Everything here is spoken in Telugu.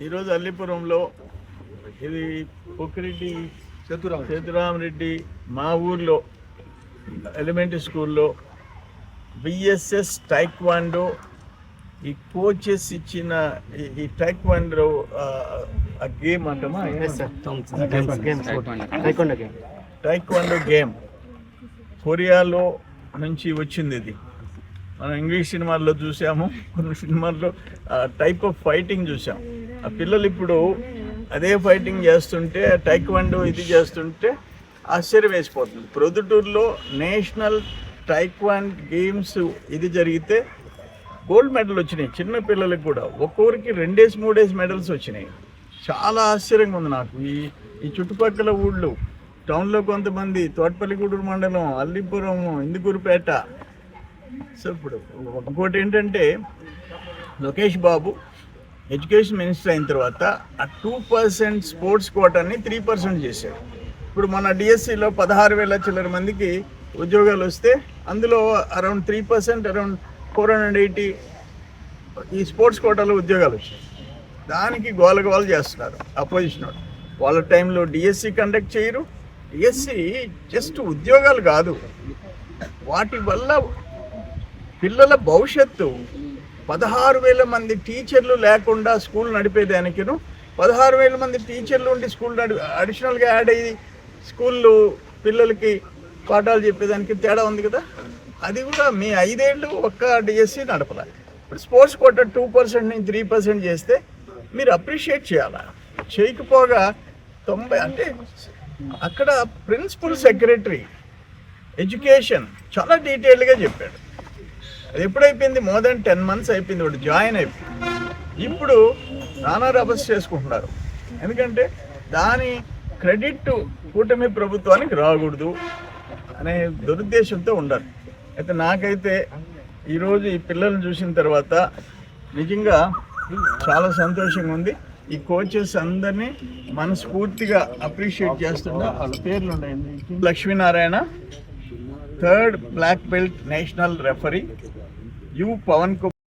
ఈరోజు అల్లిపురంలో ఇది పొక్కిరెడ్డి సేతురామరెడ్డి మా ఊర్లో ఎలిమెంటరీ స్కూల్లో బిఎస్ఎస్ టైక్వాండో ఈ కోచెస్ ఇచ్చిన ఈ టైక్వాండో ఆ గేమ్ అంటామా, టైక్వాండో గేమ్ కొరియాలో నుంచి వచ్చింది. ఇది మనం ఇంగ్లీష్ సినిమాల్లో చూసాము, కొన్ని సినిమాల్లో టైప్ ఆఫ్ ఫైటింగ్ చూసాం. ఆ పిల్లలు ఇప్పుడు అదే ఫైటింగ్ చేస్తుంటే, టైక్వాండో ఇది చేస్తుంటే ఆశ్చర్యం వేసిపోతుంది. ప్రొద్దుటూరులో నేషనల్ టైక్వాండ్ గేమ్స్ ఇది జరిగితే గోల్డ్ మెడల్ వచ్చినాయి. చిన్న పిల్లలకు కూడా ఒక్కొక్కరికి 2-3 మెడల్స్ వచ్చినాయి. చాలా ఆశ్చర్యంగా ఉంది నాకు. ఈ చుట్టుపక్కల ఊళ్ళు, టౌన్లో కొంతమంది, తోటపల్లిగూడూరు మండలం, అల్లిపురం, ఇందుకూరుపేట. సో ఇప్పుడు ఇంకోటి ఏంటంటే, లోకేష్ బాబు ఎడ్యుకేషన్ మినిస్టర్ అయిన తర్వాత ఆ 2% స్పోర్ట్స్ కోటాని 3% చేశాడు. ఇప్పుడు మన డిఎస్సిలో 16,000 చిల్లర మందికి ఉద్యోగాలు వస్తే అందులో అరౌండ్ 3%, అరౌండ్ 480 ఈ స్పోర్ట్స్ కోటాలో ఉద్యోగాలు వచ్చాయి. దానికి గోల చేస్తున్నారు అపోజిషన్ వాళ్ళు. వాళ్ళ టైంలో డిఎస్సి కండక్ట్ చేయరు. డిఎస్సి జస్ట్ ఉద్యోగాలు కాదు, వాటి వల్ల పిల్లల భవిష్యత్తు. 16,000 మంది టీచర్లు లేకుండా స్కూల్ నడిపేదానికిను, 16,000 మంది టీచర్లు ఉండి స్కూల్ అడిషనల్గా యాడ్ అయ్యి స్కూళ్ళు పిల్లలకి పాఠాలు చెప్పేదానికి తేడా ఉంది కదా. అది కూడా మీ 5 ఏళ్ళు ఒక్క డిఎస్సి నడపలే. ఇప్పుడు స్పోర్ట్స్ కోటా 2% నుంచి 3% చేస్తే మీరు అప్రిషియేట్ చేయాలా. చేయకపోగా 90 అంటే అక్కడ ప్రిన్సిపల్ సెక్రటరీ ఎడ్యుకేషన్ చాలా డీటెయిల్గా చెప్పాడు. అది ఎప్పుడైపోయింది? మోర్ దెన్ 10 months అయిపోయింది. వాడు జాయిన్ అయిపోయింది. ఇప్పుడు నానా రభస్ చేసుకుంటున్నారు. ఎందుకంటే దాని క్రెడిట్ కూటమి ప్రభుత్వానికి రాకూడదు అనే దురుద్దేశంతో ఉండాలి. అయితే నాకైతే ఈరోజు ఈ పిల్లల్ని చూసిన తర్వాత నిజంగా చాలా సంతోషంగా ఉంది. ఈ కోచెస్ అందరినీ మనస్ఫూర్తిగా అప్రిషియేట్ చేస్తున్నా. వాళ్ళ పేర్లు ఉన్నాయండి. Lakshminarayana, 3rd black belt national referee, U Pavan Kumar.